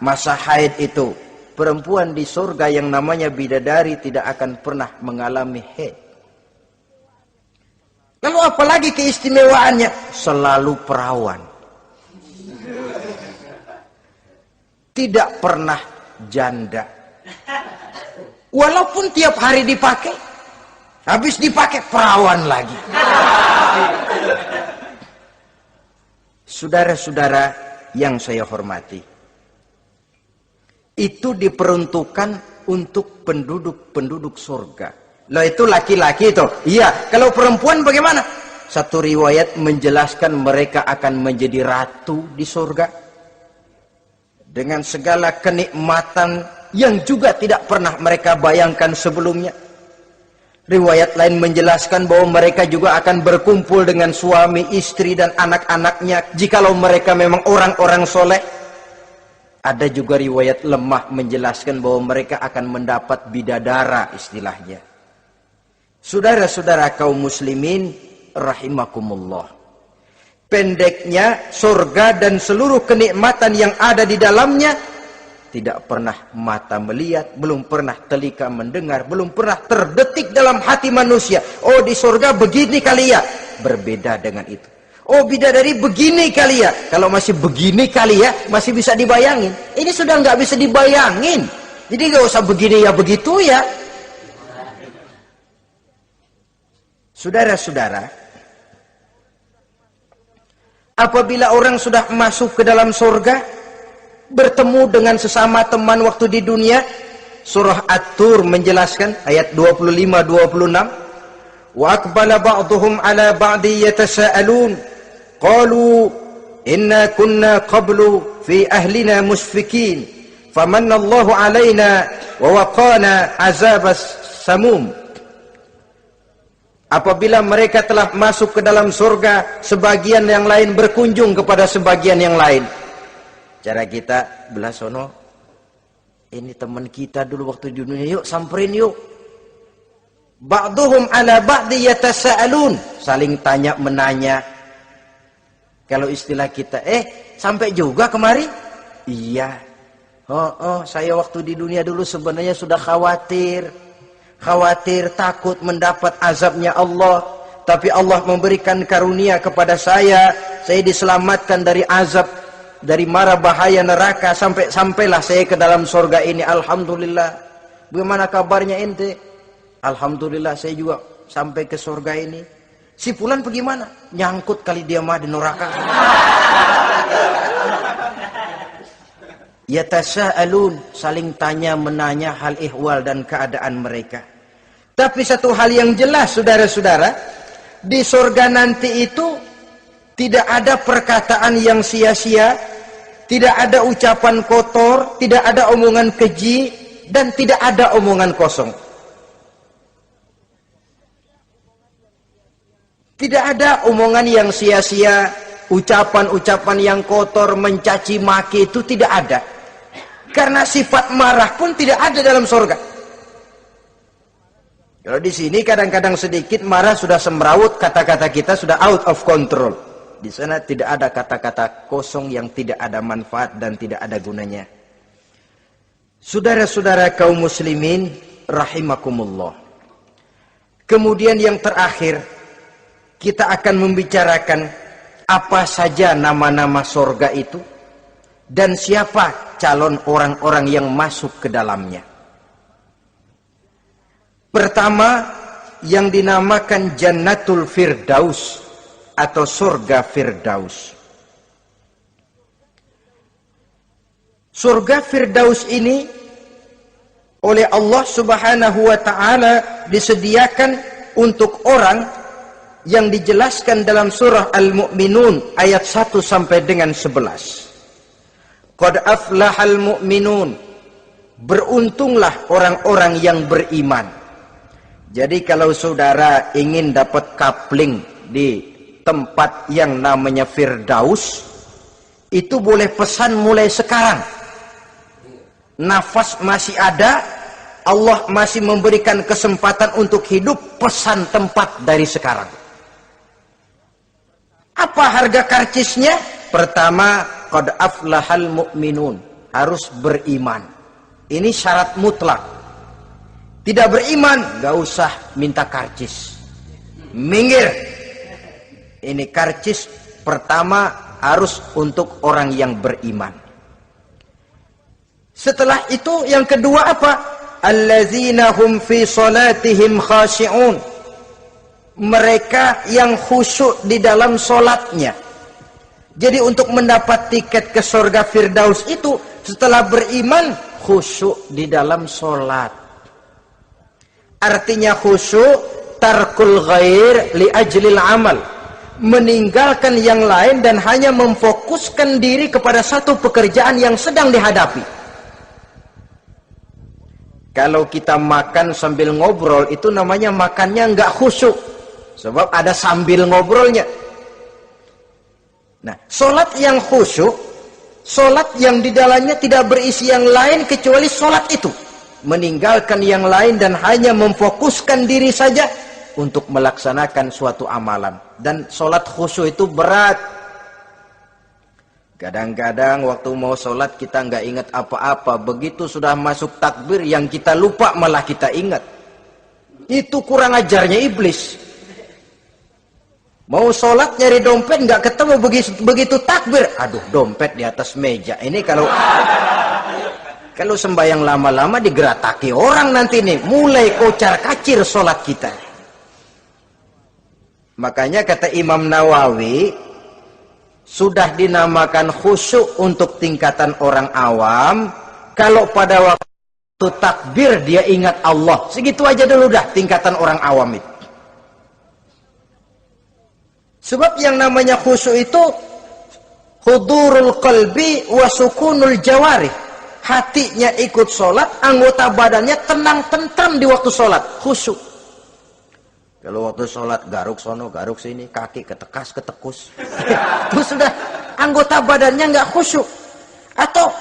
masa haid itu. Perempuan di surga yang namanya bidadari tidak akan pernah mengalami haid. Lalu apalagi keistimewaannya? Selalu perawan. Tidak pernah janda. Walaupun tiap hari dipakai, habis dipakai perawan lagi. Saudara-saudara yang saya hormati, itu diperuntukkan untuk penduduk-penduduk surga. Loh itu laki-laki itu. Iya, kalau perempuan bagaimana? Satu riwayat menjelaskan mereka akan menjadi ratu di surga. dengan segala kenikmatan yang juga tidak pernah mereka bayangkan sebelumnya. Riwayat lain menjelaskan bahwa mereka juga akan berkumpul dengan suami, istri, dan anak-anaknya jikalau mereka memang orang-orang soleh. Ada juga riwayat lemah menjelaskan bahwa mereka akan mendapat bidadara istilahnya. Saudara-saudara kaum muslimin rahimakumullah. Pendeknya, surga dan seluruh kenikmatan yang ada di dalamnya tidak pernah mata melihat, belum pernah telinga mendengar, belum pernah terdetik dalam hati manusia. Oh, di surga begini kali ya. Berbeda dengan itu. Oh, bidadari begini kali ya. Kalau masih begini kali ya, masih bisa dibayangin. Ini sudah nggak bisa dibayangin. Jadi nggak usah begini ya begitu ya. Saudara-saudara, apabila orang sudah masuk ke dalam surga, bertemu dengan sesama teman waktu di dunia, surah At-Tur menjelaskan ayat 25-26, wa aqbala ba'dhum ala ba'di yatasaalun qalu inna kunna qablu fi ahlina musfikin famanna Allahu alaina wa waqana azabas samum. Apabila mereka telah masuk ke dalam surga, sebagian yang lain berkunjung kepada sebagian yang lain. Cara kita belah sono, ini teman kita dulu waktu di dunia, yuk samperin yuk. Ba'duhum ala ba'di yatasaalun, saling tanya menanya. Kalau istilah kita, sampai juga kemari? Iya. Saya waktu di dunia dulu sebenarnya sudah khawatir, takut mendapat azabnya Allah. Tapi Allah memberikan karunia kepada saya diselamatkan dari azab, dari mara bahaya neraka, sampailah saya ke dalam surga ini. Alhamdulillah. Bagaimana kabarnya ente? Alhamdulillah saya juga sampai ke surga ini. Si fulan bagaimana? Nyangkut kali dia mah di neraka. Yatasaalun, saling tanya menanya hal ihwal dan keadaan mereka. Tapi satu hal yang jelas saudara-saudara, di surga nanti itu tidak ada perkataan yang sia-sia, tidak ada ucapan kotor, tidak ada omongan keji, dan tidak ada omongan kosong. Tidak ada omongan yang sia-sia, ucapan-ucapan yang kotor, mencaci maki, itu tidak ada. Karena sifat marah pun tidak ada dalam surga. Kalau di sini kadang-kadang sedikit marah sudah semrawut, kata-kata kita sudah out of control. Di sana tidak ada kata-kata kosong yang tidak ada manfaat dan tidak ada gunanya. Saudara-saudara kaum muslimin rahimakumullah. Kemudian yang terakhir, kita akan membicarakan apa saja nama-nama surga itu dan siapa calon orang-orang yang masuk ke dalamnya. Pertama, yang dinamakan Jannatul Firdaus atau surga Firdaus. Surga Firdaus ini oleh Allah Subhanahu wa taala disediakan untuk orang yang dijelaskan dalam surah Al-Mu'minun ayat 1 sampai dengan 11. Qad aflahal mu'minun, beruntunglah orang-orang yang beriman. Jadi kalau saudara ingin dapat kapling di tempat yang namanya Firdaus, itu boleh pesan mulai sekarang. Nafas masih ada, Allah masih memberikan kesempatan untuk hidup, pesan tempat dari sekarang. Apa harga karcisnya? Pertama, qad aflahal mu'minun, harus beriman. Ini syarat mutlak. Tidak beriman, gak usah minta karcis. Minggir. Ini karcis pertama harus untuk orang yang beriman. Setelah itu yang kedua apa? Allazina hum fi salatihim khashi'un. Mereka yang khusyuk di dalam solatnya. Jadi untuk mendapat tiket ke surga Firdaus itu setelah beriman khusyuk di dalam solat. Artinya khusyuk tarkul ghair li ajlil amal. meninggalkan yang lain dan hanya memfokuskan diri kepada satu pekerjaan yang sedang dihadapi. Kalau kita makan sambil ngobrol, itu namanya makannya nggak khusyuk, sebab ada sambil ngobrolnya. Nah, sholat yang khusyuk, sholat yang di dalamnya tidak berisi yang lain kecuali sholat itu, meninggalkan yang lain dan hanya memfokuskan diri saja untuk melaksanakan suatu amalan. Dan sholat khusyuk itu berat. Kadang-kadang waktu mau sholat kita nggak ingat apa-apa, begitu sudah masuk takbir yang kita lupa malah kita ingat. Itu kurang ajarnya iblis. Mau sholat nyari dompet nggak ketemu, begitu takbir, aduh dompet di atas meja. Ini kalau sembahyang lama-lama digerataki orang nanti nih, mulai kocar kacir sholat kita. Makanya kata Imam Nawawi, sudah dinamakan khusyuk untuk tingkatan orang awam kalau pada waktu takbir dia ingat Allah. Segitu aja dulu dah tingkatan orang awam itu. Sebab yang namanya khusyuk itu hudurul qalbi wa sukunul jawarih. Hatinya ikut sholat, anggota badannya tenang tentram di waktu sholat, khusyuk. Kalau waktu sholat garuk sono, garuk sini, kaki ketekas, ketekus. Itu sudah anggota badannya nggak khusyuk. Atau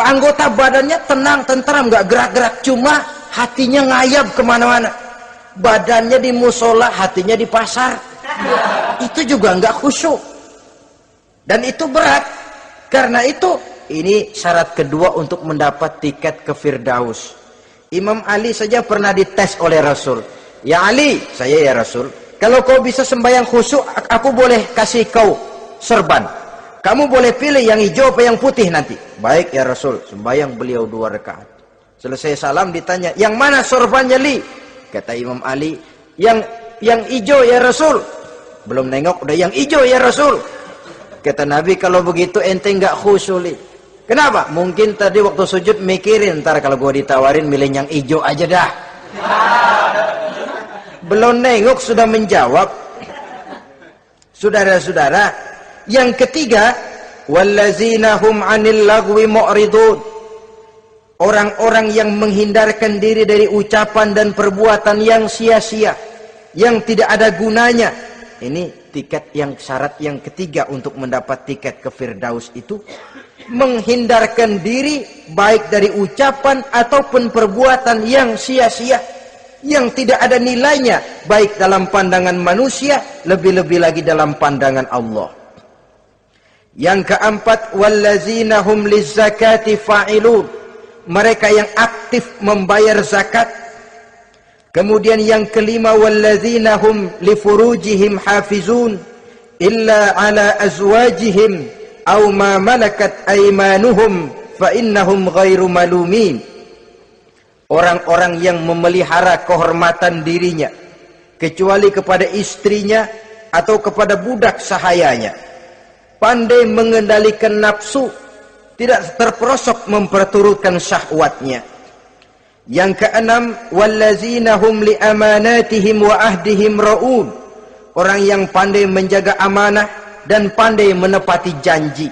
anggota badannya tenang, tentram, nggak gerak-gerak. Cuma hatinya ngayab kemana-mana. Badannya di musola, hatinya di pasar. Itu juga nggak khusyuk. Dan itu berat. Karena itu, ini syarat kedua untuk mendapat tiket ke Firdaus. Imam Ali saja pernah dites oleh Rasul. Ya Ali, saya ya Rasul, kalau kau bisa sembahyang khusyuk, aku boleh kasih kau serban. Kamu boleh pilih yang hijau apa yang putih nanti. Baik ya Rasul, sembahyang beliau 2 rakaat. Selesai salam ditanya, yang mana sorbannya Li? Kata Imam Ali, yang hijau ya Rasul. Belum nengok, udah yang hijau ya Rasul. Kata Nabi, kalau begitu ente nggak khusyuk Li. Kenapa? Mungkin tadi waktu sujud mikirin, ntar kalau gua ditawarin milih yang hijau aja dah. Belum nengok sudah menjawab. Saudara-saudara, yang ketiga, wallazina hum 'anil lagwi mu'ridun. Orang-orang yang menghindarkan diri dari ucapan dan perbuatan yang sia-sia, yang tidak ada gunanya. Ini tiket yang syarat yang ketiga untuk mendapat tiket ke Firdaus itu, menghindarkan diri baik dari ucapan ataupun perbuatan yang sia-sia, yang tidak ada nilainya baik dalam pandangan manusia, lebih-lebih lagi dalam pandangan Allah. Yang keempat, wallazina hum lizzakati fa'ilun. Mereka yang aktif membayar zakat. Kemudian yang kelima, wallazina hum lifurujihim hafizun illa ala azwajihim aw ma malakat aymanuhum fa innahum ghairu malumin. Orang-orang yang memelihara kehormatan dirinya kecuali kepada istrinya atau kepada budak sahayanya, pandai mengendalikan nafsu, tidak terperosok memperturutkan syahwatnya. Yang keenam, wallazina hum li amanatihim wa ahdihim raun. Orang yang pandai menjaga amanah dan pandai menepati janji.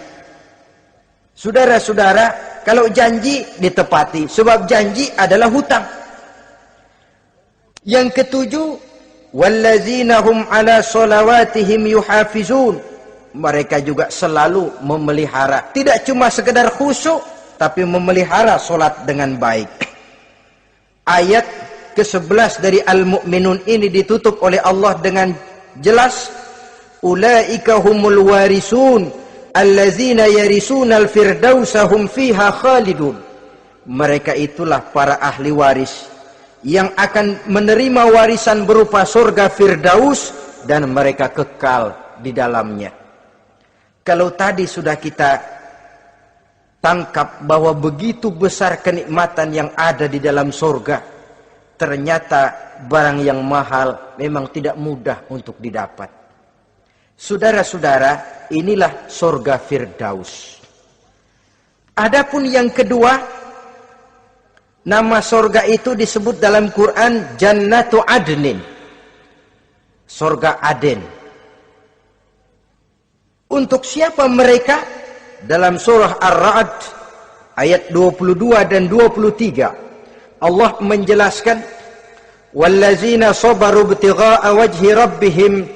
Saudara-saudara, kalau janji ditepati, sebab janji adalah hutang. Yang ketujuh, wallazina hum ala sholawatihim yuhafizun. Mereka juga selalu memelihara, tidak cuma sekedar khusyuk, tapi memelihara solat dengan baik. Ayat ke-11 dari Al-Mu'minun ini ditutup oleh Allah dengan jelas, ulaika humul warisun allazina yarisunal firdausa hum fiha khalidun. Mereka itulah para ahli waris yang akan menerima warisan berupa surga Firdaus dan mereka kekal di dalamnya. Kalau tadi sudah kita tangkap bahwa begitu besar kenikmatan yang ada di dalam surga, ternyata barang yang mahal memang tidak mudah untuk didapat. Saudara-saudara, inilah surga Firdaus. Adapun yang kedua, nama surga itu disebut dalam Quran Jannatu Adnin, surga Aden. Untuk siapa mereka? Dalam surah Ar-Ra'd ayat 22 dan 23 Allah menjelaskan, wallazina sabaru ibtigha'a wajhi rabbihim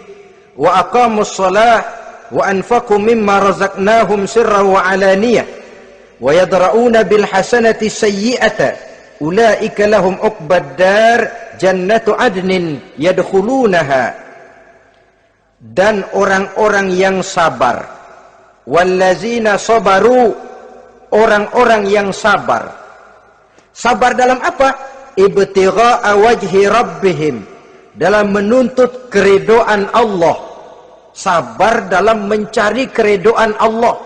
wa aqamus shalah wa anfaqu mimma razaqnahum sirran wa alaniyah wa yadra'una bil hasanati sayyi'ata ulaika lahum uqbad dar jannatu adnin yadkhulunaha. Dan orang-orang yang sabar, wallazina sabaru, orang-orang yang sabar. Sabar dalam apa? Ibtigha'a wajhi rabbihim, dalam menuntut keridhaan Allah. Sabar dalam mencari keridhaan Allah.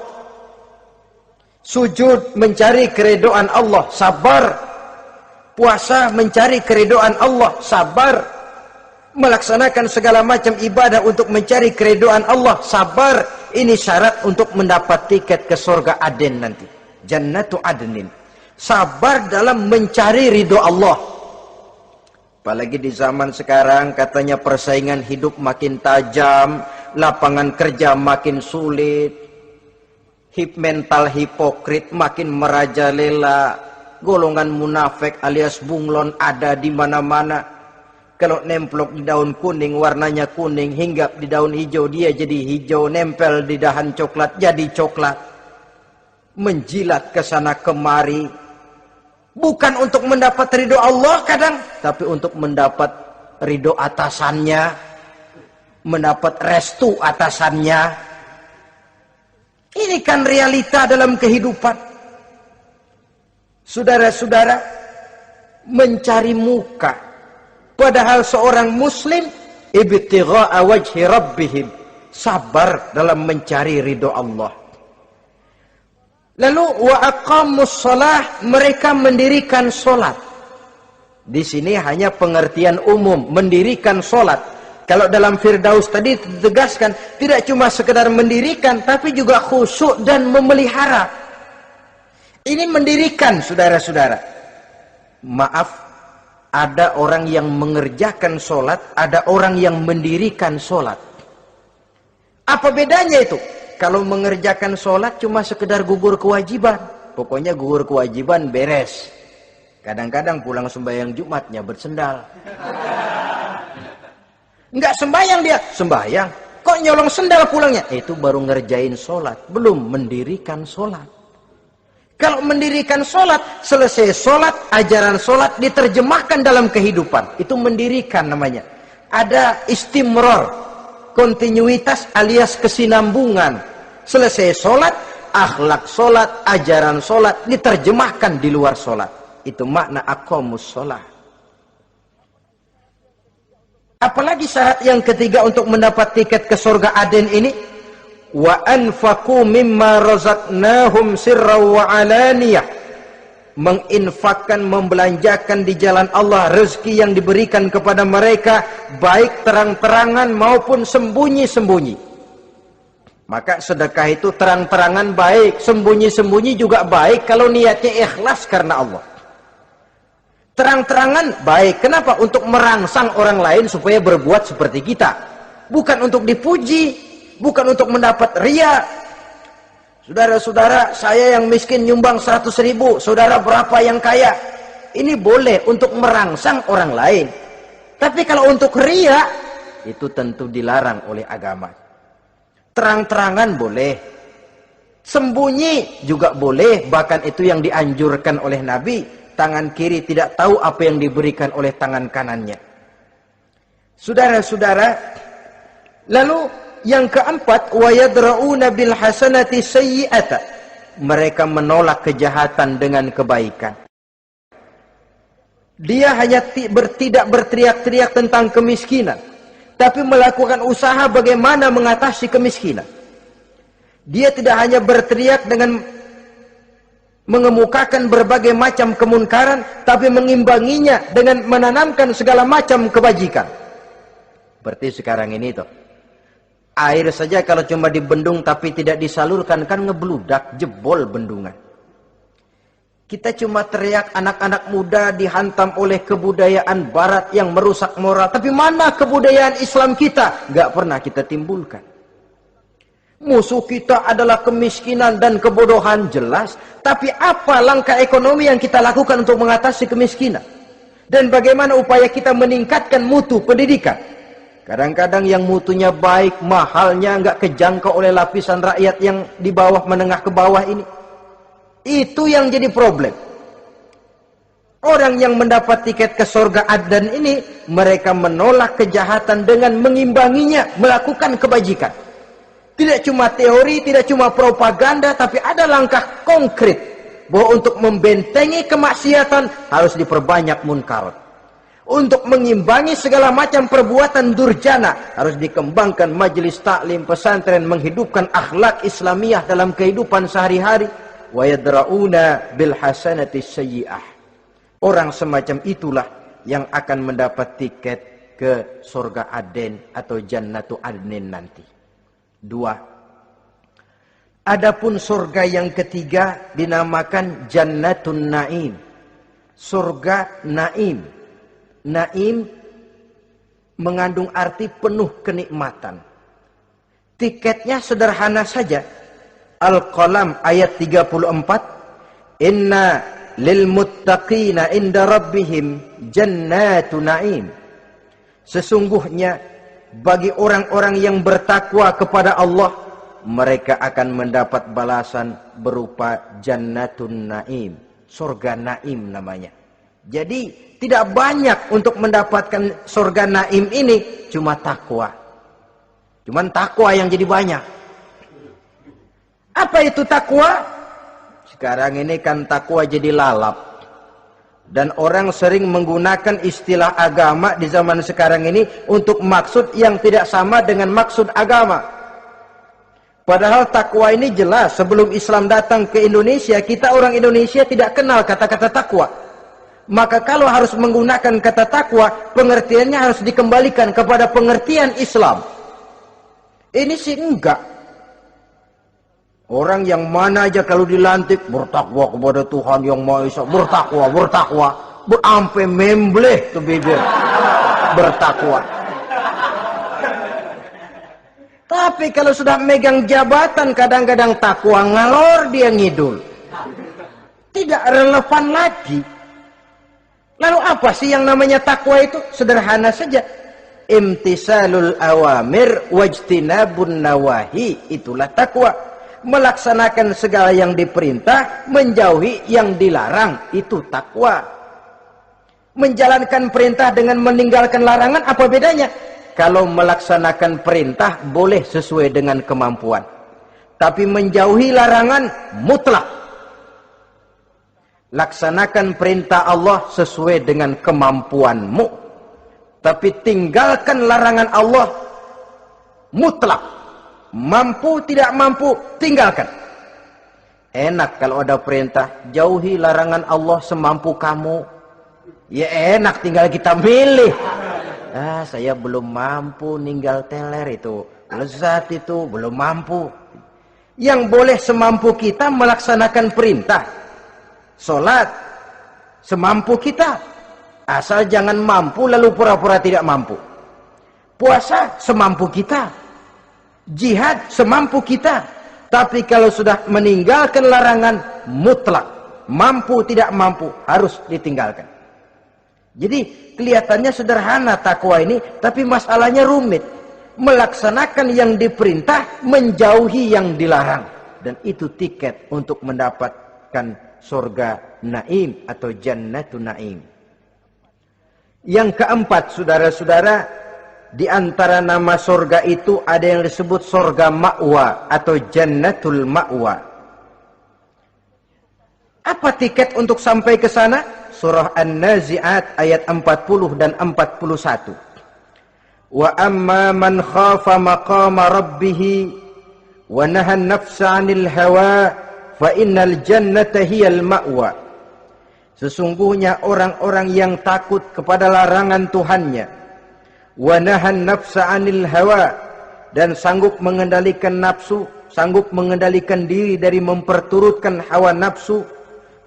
Sujud mencari keridhaan Allah, sabar. Puasa mencari keridhaan Allah, sabar. Melaksanakan segala macam ibadah untuk mencari keridhaan Allah, sabar. Ini syarat untuk mendapat tiket ke surga Aden nanti, Jannatu Adnin. Sabar dalam mencari ridho Allah. Apalagi di zaman sekarang katanya persaingan hidup makin tajam, lapangan kerja makin sulit, mental hipokrit makin merajalela, golongan munafik alias bunglon ada di mana-mana. Kalau nemplok di daun kuning warnanya kuning, hinggap di daun hijau dia jadi hijau, nempel di dahan coklat jadi coklat. Menjilat ke sana kemari, bukan untuk mendapat ridho Allah kadang, tapi untuk mendapat ridho atasannya, mendapat restu atasannya. Ini kan realita dalam kehidupan. Saudara-saudara, mencari muka. Padahal seorang muslim ibtigha'a wajhi rabbihim, sabar dalam mencari ridho Allah. Lalu wa aqamus shalah, mereka mendirikan salat. Di sini hanya pengertian umum, mendirikan salat. Kalau dalam Firdaus tadi ditegaskan tidak cuma sekedar mendirikan tapi juga khusyuk dan memelihara. Ini mendirikan, saudara-saudara. Maaf, ada orang yang mengerjakan sholat, ada orang yang mendirikan sholat. Apa bedanya itu? Kalau mengerjakan sholat cuma sekedar gugur kewajiban. Pokoknya gugur kewajiban beres. Kadang-kadang pulang sembahyang Jumatnya bersendal. Enggak sembahyang dia, sembahyang. Kok nyolong sendal pulangnya? Itu baru ngerjain sholat, belum mendirikan sholat. Kalau mendirikan sholat, selesai sholat, ajaran sholat diterjemahkan dalam kehidupan. Itu mendirikan namanya. Ada istimror, kontinuitas alias kesinambungan. Selesai sholat, akhlak sholat, ajaran sholat diterjemahkan di luar sholat. Itu makna aqamus sholat. Apalagi syarat yang ketiga untuk mendapat tiket ke surga Aden ini? Wa anfaqu mimma razaqnahum sirran wa alaniyah, menginfakkan, membelanjakan di jalan Allah rezeki yang diberikan kepada mereka, baik terang-terangan maupun sembunyi-sembunyi. Maka sedekah itu terang-terangan baik, sembunyi-sembunyi juga baik kalau niatnya ikhlas karena Allah. Terang-terangan baik, kenapa? Untuk merangsang orang lain supaya berbuat seperti kita, bukan untuk dipuji, bukan untuk mendapat ria. Saudara-saudara, saya yang miskin nyumbang 100.000, saudara berapa yang kaya? Ini boleh untuk merangsang orang lain. Tapi kalau untuk ria, itu tentu dilarang oleh agama. Terang-terangan boleh, sembunyi juga boleh, bahkan itu yang dianjurkan oleh Nabi. Tangan kiri tidak tahu apa yang diberikan oleh tangan kanannya. Saudara-saudara, lalu yang keempat, wa yadra'una bil hasanati sayyi'ata, mereka menolak kejahatan dengan kebaikan. Dia hanya tidak berteriak-teriak tentang kemiskinan, tapi melakukan usaha bagaimana mengatasi kemiskinan. Dia tidak hanya berteriak dengan mengemukakan berbagai macam kemunkaran, tapi mengimbanginya dengan menanamkan segala macam kebajikan. Seperti sekarang ini tuh, air saja kalau cuma dibendung tapi tidak disalurkan kan ngebludak, jebol bendungan. Kita cuma teriak anak-anak muda dihantam oleh kebudayaan barat yang merusak moral. Tapi mana kebudayaan Islam kita? Gak pernah kita timbulkan. Musuh kita adalah kemiskinan dan kebodohan, jelas. Tapi apa langkah ekonomi yang kita lakukan untuk mengatasi kemiskinan? Dan bagaimana upaya kita meningkatkan mutu pendidikan? Kadang-kadang yang mutunya baik, mahalnya nggak kejangkau oleh lapisan rakyat yang di bawah, menengah ke bawah ini. Itu yang jadi problem. Orang yang mendapat tiket ke surga Adnan ini, mereka menolak kejahatan dengan mengimbanginya, melakukan kebajikan. Tidak cuma teori, tidak cuma propaganda, tapi ada langkah konkret bahwa untuk membentengi kemaksiatan harus diperbanyak munkarat. Untuk mengimbangi segala macam perbuatan durjana harus dikembangkan majelis taklim pesantren, menghidupkan akhlak Islamiyah dalam kehidupan sehari-hari. Wa yadra'una bil hasanati sayyi'ah. Orang semacam itulah yang akan mendapat tiket ke surga Aden atau Jannatu Adnin nanti. 2. Adapun surga yang ketiga dinamakan Jannatun Naim. Surga Naim. Naim mengandung arti penuh kenikmatan. Tiketnya sederhana saja. Al-Qalam ayat 34. Inna lil muttaqina inda rabbihim jannatu naim. Sesungguhnya bagi orang-orang yang bertakwa kepada Allah, mereka akan mendapat balasan berupa Jannatun Naim. Surga Naim namanya. Jadi tidak banyak untuk mendapatkan surga Naim ini, cuma takwa. Cuman takwa yang jadi banyak. Apa itu takwa? Sekarang ini kan takwa jadi lalap. Dan orang sering menggunakan istilah agama di zaman sekarang ini untuk maksud yang tidak sama dengan maksud agama. Padahal takwa ini jelas, sebelum Islam datang ke Indonesia, kita orang Indonesia tidak kenal kata-kata takwa. Maka kalau harus menggunakan kata takwa, pengertiannya harus dikembalikan kepada pengertian Islam. Ini sih enggak. Orang yang mana aja kalau dilantik bertakwa kepada Tuhan yang Maha Esa, bertakwa, sampai membleh tuh bibir, bertakwa. Tapi kalau sudah megang jabatan, kadang-kadang takwa ngalor dia ngidul, tidak relevan lagi. Lalu apa sih yang namanya takwa itu? Sederhana saja, imtisalul awamir wajtinabun nawahi, itulah takwa. Melaksanakan segala yang diperintah, menjauhi yang dilarang, itu takwa. Menjalankan perintah dengan meninggalkan larangan, apa bedanya? Kalau melaksanakan perintah boleh sesuai dengan kemampuan, tapi menjauhi larangan mutlak. Laksanakan perintah Allah sesuai dengan kemampuanmu, tapi tinggalkan larangan Allah mutlak. Mampu tidak mampu, tinggalkan. Enak kalau ada perintah, jauhi larangan Allah semampu kamu. Ya enak, tinggal kita milih. Saya belum mampu ninggal teler itu, lezat itu, belum mampu. Yang boleh semampu kita melaksanakan perintah. Sholat semampu kita, asal jangan mampu lalu pura-pura tidak mampu. Puasa semampu kita. Jihad semampu kita. Tapi kalau sudah meninggalkan larangan mutlak, mampu tidak mampu, harus ditinggalkan. Jadi kelihatannya sederhana takwa ini, tapi masalahnya rumit. Melaksanakan yang diperintah, menjauhi yang dilarang. Dan itu tiket untuk mendapatkan surga Naim atau Jannatun Naim. Yang keempat, saudara-saudara, di antara nama surga itu ada yang disebut surga ma'wa atau Jannatul Ma'wa. Apa tiket untuk sampai ke sana? Surah An-Nazi'at ayat 40 dan 41. Wa amma man khafa maqama rabbih wa nahan nafsa 'anil hawa fa innal jannata hiyal ma'wa. Sesungguhnya orang-orang yang takut kepada larangan Tuhannya, wa nahan nafsa 'anil hawa, dan sanggup mengendalikan nafsu, sanggup mengendalikan diri dari memperturutkan hawa nafsu,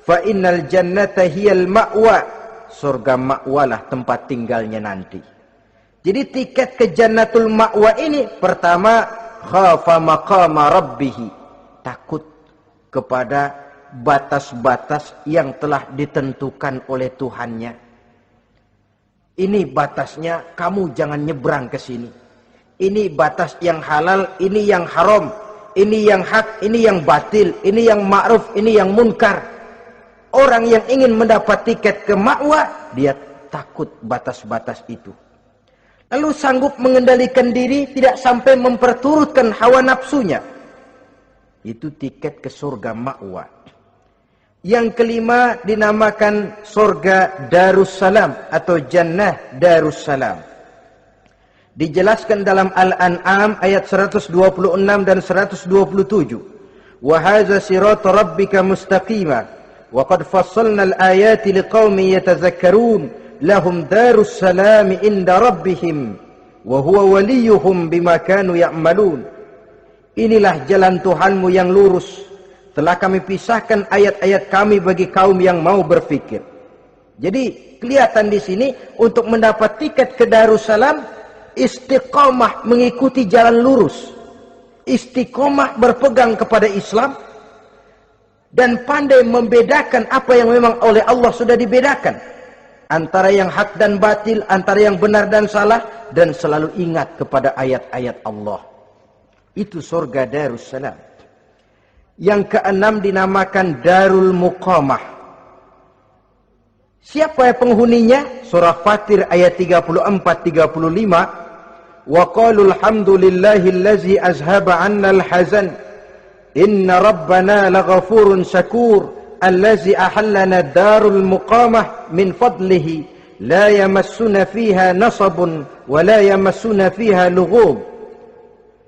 fa innal jannata hiyal ma'wa, surga ma'walah tempat tinggalnya nanti. Jadi tiket ke Jannatul Ma'wa ini, pertama khafa maqama rabbih, takut kepada batas-batas yang telah ditentukan oleh Tuhannya. Ini batasnya, kamu jangan nyebrang ke sini. Ini batas yang halal, ini yang haram, ini yang hak, ini yang batil, ini yang ma'ruf, ini yang munkar. Orang yang ingin mendapat tiket ke ma'wa, dia takut batas-batas itu. Lalu sanggup mengendalikan diri, tidak sampai memperturutkan hawa nafsunya. Itu tiket ke surga ma'wa. Yang kelima dinamakan surga Darussalam atau Jannah Darussalam. Dijelaskan dalam Al-An'am ayat 126 dan 127. Wa hadza siratu rabbika mustaqima wa qad fassalna al-ayati liqaumin yatazakkarun lahum darussalam inda rabbihim wa huwa waliyuhum bima kanu ya'malun. Inilah jalan Tuhanmu yang lurus. Telah kami pisahkan ayat-ayat kami bagi kaum yang mau berfikir. Jadi kelihatan di sini untuk mendapat tiket ke Darussalam, istiqomah mengikuti jalan lurus, istiqomah berpegang kepada Islam, dan pandai membedakan apa yang memang oleh Allah sudah dibedakan, antara yang hak dan batil, antara yang benar dan salah, dan selalu ingat kepada ayat-ayat Allah. Itu surga Darussalam. Yang keenam dinamakan Darul Muqamah. Siapa penghuninya? Surah Fatir ayat 34-35. Wa qalu alhamdulillahillazi azhaba 'anna al-hazan inna rabbana laghafurun syakur allazi ahallana darul muqamah min fadlihi la yamassuna fiha nasabun wa la yamassuna fiha lughub.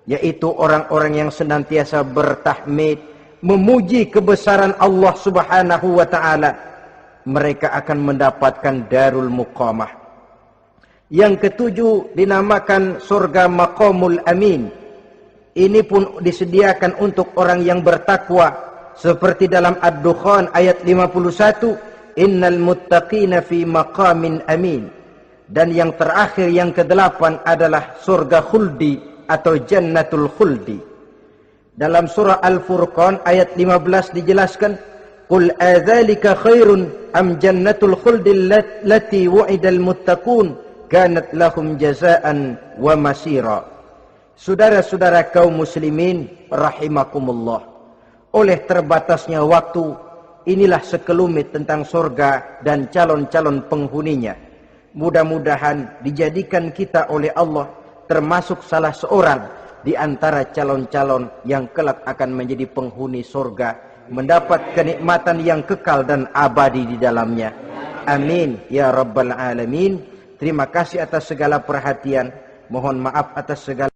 Yaitu orang-orang yang senantiasa bertahmid, memuji kebesaran Allah Subhanahu wa ta'ala. Mereka akan mendapatkan Darul Muqamah. Yang ketujuh dinamakan surga Maqamul Amin. Ini pun disediakan untuk orang yang bertakwa, seperti dalam Ad-Dukhan ayat 51, innal muttaqina fi maqamin amin. Dan yang terakhir, yang kedelapan adalah surga khuldi atau Jannatul Khuldi. Dalam surah Al-Furqan ayat 15 dijelaskan, qul adzalika khairun am jannatul khuldi allati wu'idal muttaqun kanat lahum jazaan wa masira. Saudara-saudara kaum muslimin rahimakumullah, oleh terbatasnya waktu, inilah sekelumit tentang surga dan calon-calon penghuninya. Mudah-mudahan dijadikan kita oleh Allah termasuk salah seorang di antara calon-calon yang kelak akan menjadi penghuni surga, mendapat kenikmatan yang kekal dan abadi di dalamnya. Amin ya rabbal alamin. Terima kasih atas segala perhatian. Mohon maaf atas segala